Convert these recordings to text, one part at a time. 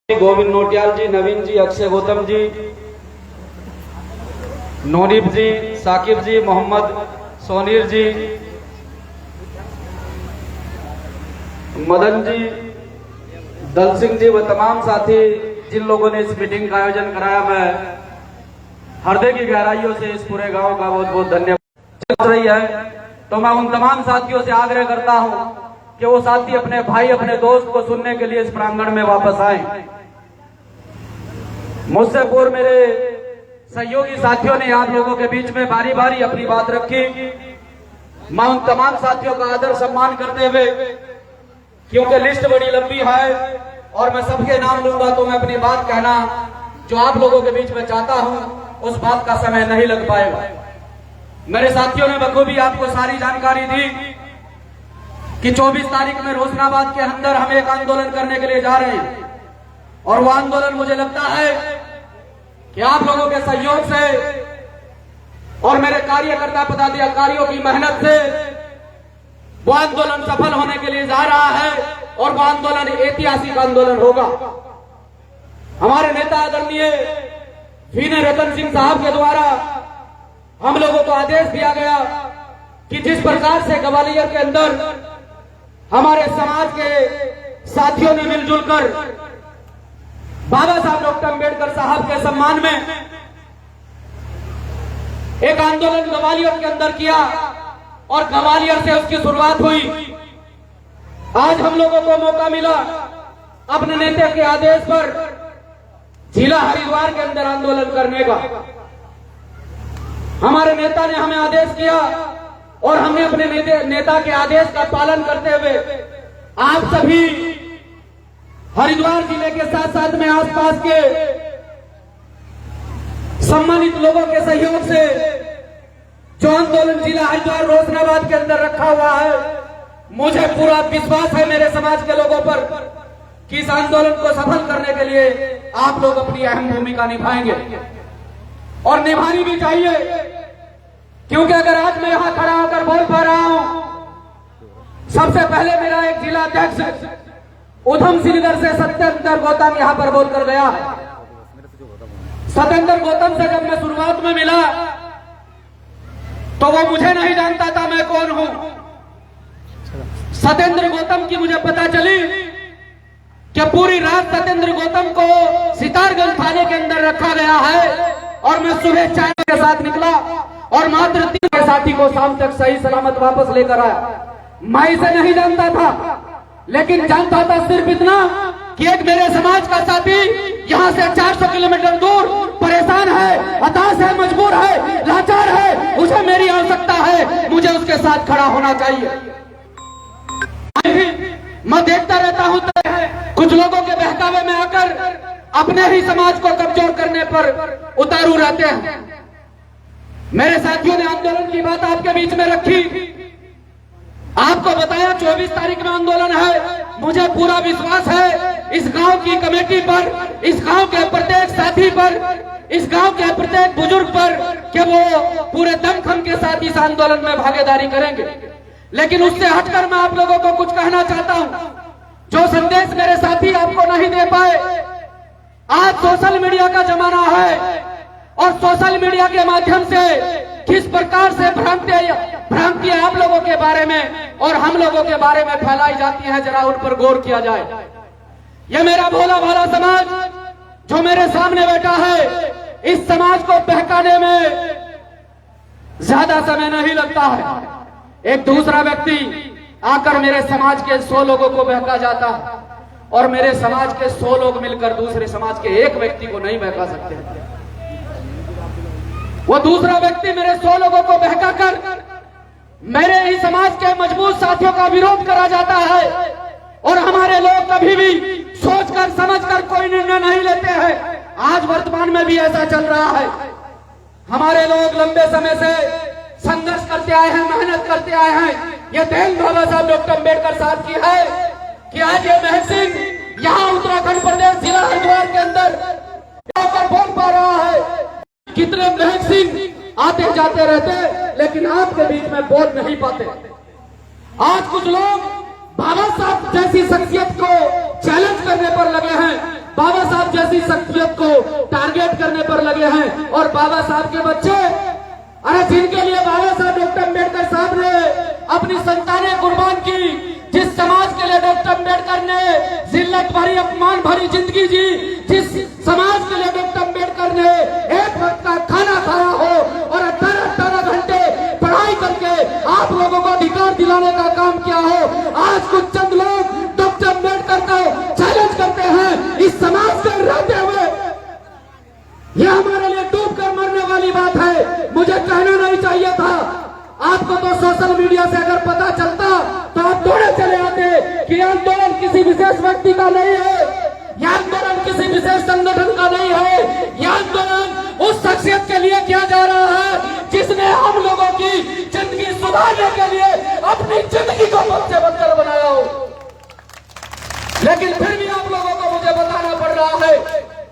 गोविंद नोटियाल जी, नवीन जी, अक्षय गौतम जी, नोनीब जी, साकिब जी, मोहम्मद सोनीर जी, मदन जी, दल सिंह जी व तमाम साथी जिन लोगों ने इस मीटिंग का आयोजन कराया, मैं हृदय की गहराइयों से इस पूरे गांव का बहुत बहुत धन्यवाद चल रही है। तो मैं उन तमाम साथियों से आग्रह करता हूं कि वो साथी अपने भाई, अपने दोस्त को सुनने के लिए इस प्रांगण में वापस आए। मुझसे पूर्व मेरे सहयोगी साथियों ने आप लोगों के बीच में बारी बारी अपनी बात रखी। मैं उन तमाम साथियों का आदर सम्मान करते हुए, क्योंकि लिस्ट बड़ी लंबी है और मैं सबके नाम लूंगा तो मैं अपनी बात कहना जो आप लोगों के बीच में चाहता हूं उस बात का समय नहीं लग पाएगा। मेरे साथियों ने बखूबी आपको सारी जानकारी दी कि 24 तारीख में रोशनाबाद के अंदर हम एक आंदोलन करने के लिए जा रहे हैं और वो आंदोलन मुझे लगता है कि आप लोगों के सहयोग से और मेरे कार्यकर्ता पदाधिकारियों की मेहनत से वो आंदोलन सफल होने के लिए जा रहा है और वो आंदोलन ऐतिहासिक आंदोलन होगा। हमारे नेता आदरणीय वीने रतन सिंह साहब के द्वारा हम लोगों को आदेश दिया गया कि जिस प्रकार से ग्वालियर के अंदर हमारे समाज के साथियों ने मिलजुल कर बाबा साहब डॉक्टर अम्बेडकर साहब के सम्मान में एक आंदोलन ग्वालियर के अंदर किया और ग्वालियर से उसकी शुरुआत हुई। आज हम लोगों को मौका मिला अपने नेता के आदेश पर जिला हरिद्वार के अंदर आंदोलन करने का। हमारे नेता ने हमें आदेश किया और हमने अपने नेता के आदेश का पालन करते हुए आप सभी हरिद्वार जिले के साथ साथ में आसपास के सम्मानित लोगों के सहयोग से जो आंदोलन जिला हरिद्वार रोशनाबाद के अंदर रखा हुआ है, मुझे पूरा विश्वास है मेरे समाज के लोगों पर कि इस आंदोलन को सफल करने के लिए आप लोग अपनी अहम भूमिका निभाएंगे और निभानी भी चाहिए। क्योंकि अगर आज मैं यहां खड़ा होकर बोल पा रहा हूं, सबसे पहले मेरा एक जिला अध्यक्ष उधम सिंह से सत्येंद्र गौतम यहां पर बोलकर गया है। सत्येंद्र गौतम से जब मैं शुरुआत में मिला तो वो मुझे नहीं जानता था मैं कौन हूं। सत्येंद्र गौतम की मुझे पता चली कि पूरी रात सत्येंद्र गौतम को सितारगंज थाने के अंदर रखा गया है और मैं सुबह चाय के साथ निकला और मात्र 3 साथी को शाम तक सही सलामत वापस लेकर आया। मैं इसे नहीं जानता था, लेकिन जानता था सिर्फ इतना कि एक मेरे समाज का साथी यहाँ से 400 किलोमीटर दूर परेशान है, हताश है, मजबूर है, लाचार है, उसे मेरी आवश्यकता है, मुझे उसके साथ खड़ा होना चाहिए। मैं देखता रहता हूं तो कुछ लोगों के बहकावे में आकर अपने ही समाज को कमजोर करने पर उतारू रहते हैं। मेरे साथियों ने आंदोलन की बात आपके बीच में रखी, आपको बताया 24 तारीख में आंदोलन है। मुझे पूरा विश्वास है इस गांव की कमेटी पर, इस गांव के प्रत्येक साथी पर, इस गांव के प्रत्येक बुजुर्ग पर कि वो पूरे दमखम के साथ इस आंदोलन में भागीदारी करेंगे। लेकिन उससे हटकर मैं आप लोगों को कुछ कहना चाहता हूं, जो संदेश मेरे साथी आपको नहीं दे पाए। आज सोशल मीडिया का जमाना है और सोशल मीडिया के माध्यम से किस प्रकार से भ्रांतियां आप लोगों के बारे में और हम लोगों के बारे में फैलाई जाती है, जरा उन पर गौर किया जाए। यह मेरा भोला भाला समाज जो मेरे सामने बैठा है, इस समाज को बहकाने में ज्यादा समय नहीं लगता है। एक दूसरा व्यक्ति आकर मेरे समाज के 100 लोगों को बहका जाता है और मेरे समाज के 100 लोग मिलकर दूसरे समाज के एक व्यक्ति को नहीं बहका सकते। वो दूसरा व्यक्ति मेरे 100 लोगों को बहका कर मेरे ही समाज के मजबूत साथियों का विरोध करा जाता है और हमारे लोग कभी भी सोचकर समझकर कोई निर्णय नहीं लेते हैं। आज वर्तमान में भी ऐसा चल रहा है। हमारे लोग लंबे समय से संघर्ष करते आए हैं, मेहनत करते आए हैं। यह देन बाबा साहब डॉक्टर अम्बेडकर साहब की है कि आज ये महल सिंह यहाँ उत्तराखंड प्रदेश जिला हरिद्वार के अंदर बोल पा रहा है। कितने महल सिंह आते जाते रहते लेकिन आपके बीच में बोल नहीं पाते। आज कुछ लोग बाबा साहब जैसी शख्सियत को चैलेंज करने पर लगे हैं। बाबा ऐसी शख्सियत को टारगेट करने पर लगे हैं। और बाबा साहब के बच्चे, अरे जिनके लिए बाबा साहब डॉक्टर अम्बेडकर साहब ने अपनी संतानें कुर्बान की, जिस समाज के लिए डॉक्टर अम्बेडकर ने जिल्लत भरी अपमान भरी जिंदगी जी, जिस समाज के लिए डॉक्टर अम्बेडकर ने एक वक्त का खाना खाया हो और 18 घंटे पढ़ाई करके आप लोगों को अधिकार दिलाने का काम किया हो, आज कुछ चंद लोग डॉक्टर अम्बेडकर को चैलेंज करते हैं इस समाज से रहते हुए। यह हमारे लिए डूब कर मरने वाली बात है। मुझे कहना नहीं चाहिए था। आपको तो सोशल मीडिया से अगर पता चलता तो आप दौड़े चले आते कि आंदोलन किसी विशेष व्यक्ति का नहीं है, यह आंदोलन किसी विशेष संगठन का नहीं है, यह आंदोलन उस शख्सियत के लिए किया जा रहा है जिसने हम लोगों की जिंदगी सुधारने के लिए अपनी जिंदगी को सबसे बदतर बनाया हो। लेकिन फिर भी आप लोगों को मुझे बताना पड़ रहा है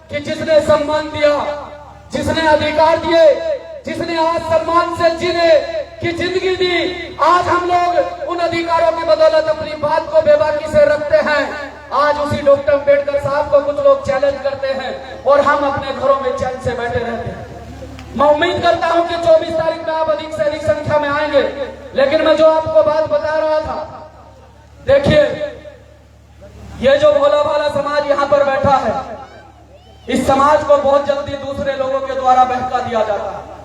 कि जिसने सम्मान दिया, जिसने अधिकार दिए, जिसने आज सम्मान से जीने की जिंदगी दी, आज हम लोग उन अधिकारों की बदौलत अपनी बात को बेबाकी से रखते हैं। आज उसी डॉक्टर अम्बेडकर साहब को कुछ लोग चैलेंज करते हैं और हम अपने घरों में चैन से बैठे रहते हैं। मैं उम्मीद करता हूं कि 24 तारीख में आप अधिक से अधिक संख्या में आएंगे। लेकिन मैं जो आपको बात बता रहा था, देखिए ये जो भोला भाला समाज यहाँ पर बैठा है, इस समाज को बहुत जल्दी दूसरे लोगों के द्वारा बहका दिया जाता है।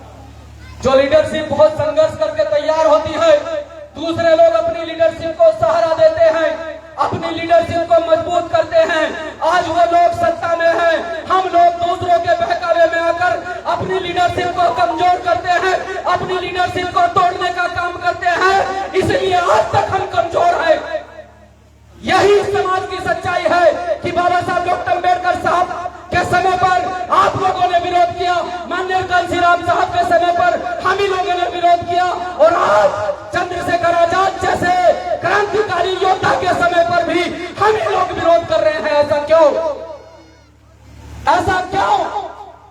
जो लीडरशिप बहुत संघर्ष करके तैयार होती है, दूसरे लोग अपनी लीडरशिप को सहारा देते हैं, अपनी लीडरशिप को मजबूत करते हैं। आज वो लोग सत्ता में हैं, हम लोग दूसरों के बहकावे में आकर अपनी लीडरशिप को कमजोर करते हैं, अपनी लीडरशिप को तोड़ने का काम करते हैं। इसलिए आज तक हम कमजोर हैं। यही समाज की सच्चाई है कि बाबा साहब डॉक्टर अम्बेडकर साहब के समय पर आप लोगों ने विरोध किया, माननीय कांशीराम साहब के समय पर हम ही लोगों ने विरोध किया, और आज चंद्रशेखर आजाद जैसे क्रांतिकारी योद्धा के समय पर भी हम ही लोग विरोध कर रहे हैं। ऐसा क्यों? ऐसा क्यों?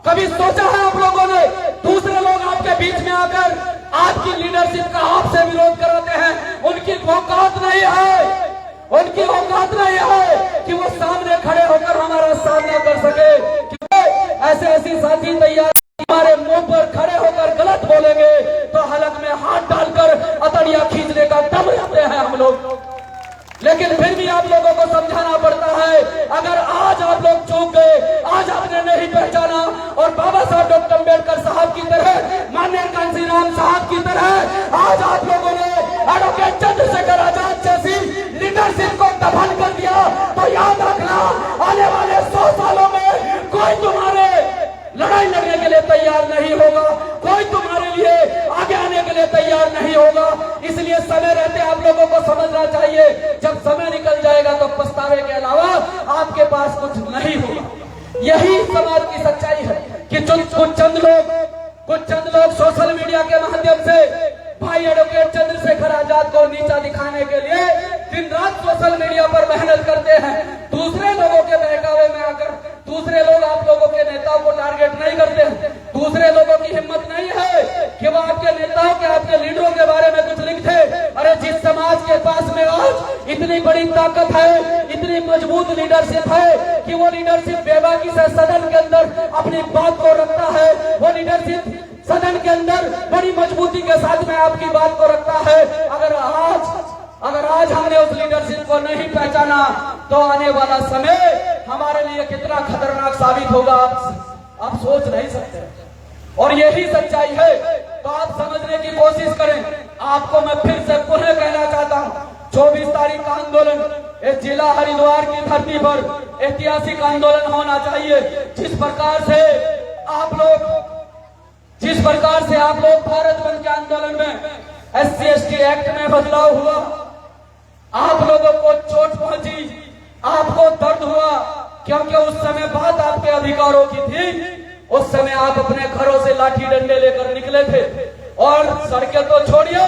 कभी सोचा है आप लोगों ने? दूसरे लोग आपके बीच में आकर आपकी लीडरशिप का आपसे विरोध कराते हैं, उनकी औकात नहीं है, उनकी औकात नहीं है कि वो सामने खड़े होकर हमारा सामना कर सके। ऐसे ऐसी साथी तैयार हमारे मुंह पर खड़े होकर गलत बोलेंगे तो हलक में हाथ डालकर अतड़िया खींचने का दम रखते हैं हम लोग। लेकिन फिर भी आप लोगों को समझाना पड़ता है। अगर आज आप लोग चूक गए, आज आपने नहीं पहचाना और बाबा साहब डॉक्टर अम्बेडकर साहब की तरह, माननीय कांशीराम साहब की तरह आज आप लोगों ने एडवोकेट चंद्रशेखर आजाद जैसी लीडरशिप को दफन कर दिया, तो याद रखना आने वाले 100 सालों में कोई तुम्हारे लड़ाई लड़ने के लिए तैयार नहीं होगा, कोई तुम्हारे लिए आगे आने के लिए तैयार नहीं होगा। इसलिए समय रहते आप लोगों को समझना चाहिए, जब समय निकल जाएगा तो पछतावे के अलावा आपके पास कुछ नहीं होगा। यही समाज की सच्चाई है कि कुछ चंद लोग सोशल मीडिया के माध्यम से भाई एडवोकेट चंद्रशेखर आजाद को नीचा दिखाने के लिए दिन रात सोशल मीडिया पर मेहनत करते हैं। दूसरे लोगों के बहकावे में आकर दूसरे लोग आप लोगों के नेताओं को टारगेट नहीं करते हैं। दूसरे लोगों की हिम्मत नहीं है कि वो आपके नेताओं के, आपके लीडरों के बारे में कुछ लिखते। अरे जिस समाज के पास में आज इतनी बड़ी ताकत है, इतनी मजबूत लीडरशिप है कि वो लीडरशिप बेबाकी से सदन के अंदर अपनी बात को रखता है, वो लीडरशिप सदन के अंदर बड़ी मजबूती के साथ में आपकी बात को रखता है। अगर आज हमने उस लीडरशिप को नहीं पहचाना तो आने वाला समय हमारे लिए कितना खतरनाक साबित होगा आप सोच नहीं सकते। और यही सच्चाई है, तो आप समझने की कोशिश करें। आपको मैं फिर से पुनः कहना चाहता हूँ, 24 तारीख का आंदोलन इस जिला हरिद्वार की धरती पर ऐतिहासिक आंदोलन होना चाहिए। जिस प्रकार से आप लोग भारत बंद के आंदोलन में SC/ST एक्ट में बदलाव हुआ, आप लोगों को चोट पहुंची, आपको दर्द हुआ, क्योंकि उस समय बात आपके अधिकारों की थी। उस समय आप अपने घरों से लाठी डंडे लेकर निकले थे और सड़कें तो छोड़िए,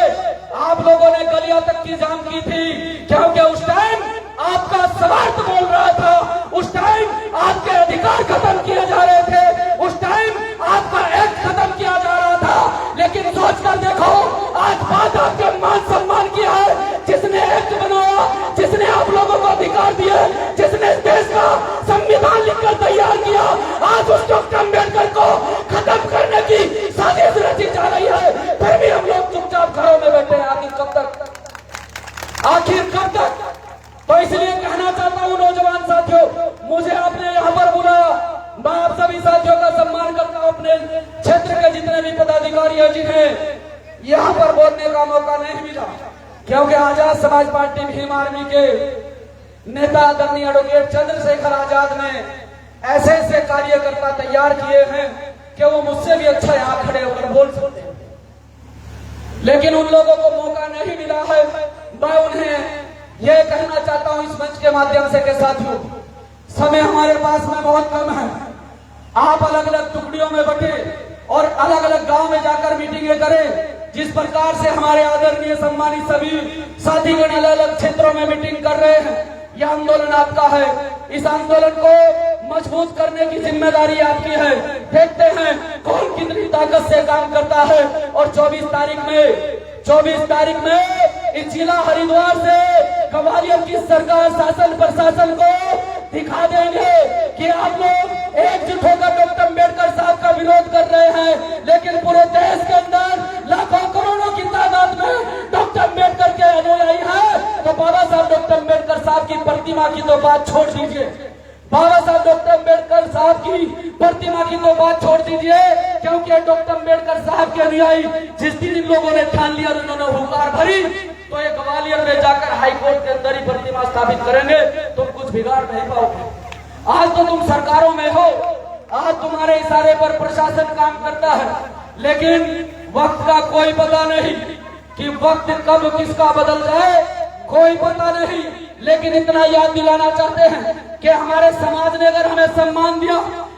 आप लोगों ने गलियां तक की जाम की थी, क्योंकि उस टाइम आपका स्वार्थ बोल रहा था, उस टाइम आपके अधिकार खत्म किए जा रहे थे, उस टाइम आपका एक्ट खत्म किया जा रहा था। लेकिन सोचकर देखो, आज बात आपके मान सम्मान की है। जिसने एक्ट बनाया, जिसने आप लोगों को अधिकार दिए, जिसने इस देश का संविधान लिखकर तैयार किया, जिन्हें यहाँ पर बोलने का मौका नहीं मिला, क्योंकि आजाद समाज पार्टी भीम आर्मी के नेता आदरणीय एडवोकेट चंद्रशेखर आजाद ने ऐसे ऐसे कार्यकर्ता तैयार किए हैं कि वो मुझसे भी अच्छा यहाँ खड़े होकर बोल सकते हैं, लेकिन उन लोगों को मौका नहीं मिला है। मैं उन्हें यह कहना चाहता हूं इस मंच के माध्यम से कि साथियों, समय हमारे पास में बहुत कम है। आप अलग अलग टुकड़ियों में बटे और अलग अलग गांव में जाकर मीटिंगें करें। जिस प्रकार से हमारे आदरणीय सम्मानित सभी साथीगण अलग अलग क्षेत्रों में मीटिंग कर रहे हैं, यह आंदोलन आपका है। इस आंदोलन को मजबूत करने की जिम्मेदारी आपकी है। देखते हैं कौन कितनी ताकत से काम करता है। और 24 तारीख में इस जिला हरिद्वार से ग्वालियर की सरकार शासन प्रशासन को दिखा देंगे कि आप लोग एकजुट होकर डॉक्टर अम्बेडकर साहब का विरोध कर रहे हैं, लेकिन पूरे देश के अंदर लाखों करोड़ों की तादाद में डॉक्टर अम्बेडकर के अनुयायी हैं। तो बाबा साहब डॉक्टर अम्बेडकर साहब की प्रतिमा की तो बात छोड़ दीजिए, बाबा साहब डॉक्टर अम्बेडकर साहब की प्रतिमा की तो बात छोड़ दीजिए, क्योंकि डॉक्टर अम्बेडकर साहब के अनुयायी जिस दिन इन लोगों ने ठान लिया, उन्होंने हुंकार भरी, तो ये ग्वालियर में जाकर हाईकोर्ट के अंदर ही प्रतिमा स्थापित करेंगे। तुम कुछ बिगाड़ नहीं पाओगे। आज तो तुम सरकारों में हो, आज तुम्हारे इशारे पर प्रशासन काम करता है, लेकिन वक्त का कोई पता नहीं कि वक्त कब किसका बदल जाए, कोई पता नहीं। लेकिन इतना याद दिलाना चाहते हैं कि हमारे समाज ने अगर हमें सम्मान दिया,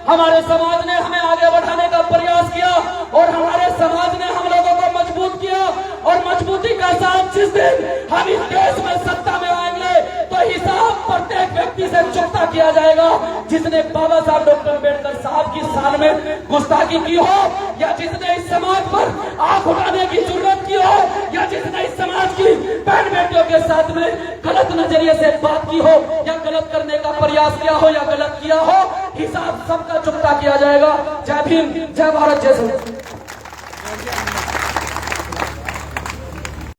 हमारे समाज ने हमें आगे बढ़ाने का प्रयास किया और हमारे समाज ने हम लोगों को मजबूत किया, और मजबूती का साथ जिस दिन हम इस देश में सत्ता में आएंगे तो हिसाब प्रत्येक व्यक्ति से चुकता किया जाएगा, जिसने बाबा साहब डॉक्टर अम्बेडकर साहब की शान में गुस्ताखी की हो, या जिसने इस समाज पर आंख उठाने की जरूरत की हो, या जिसने इस समाज की बहन बेटियों के साथ में गलत नजरिए से बात की हो, या गलत करने का प्रयास किया हो, या गलत किया हो, हिसाब सबका चुकता किया जाएगा। जय भीम, जय भारत, जय संविधान।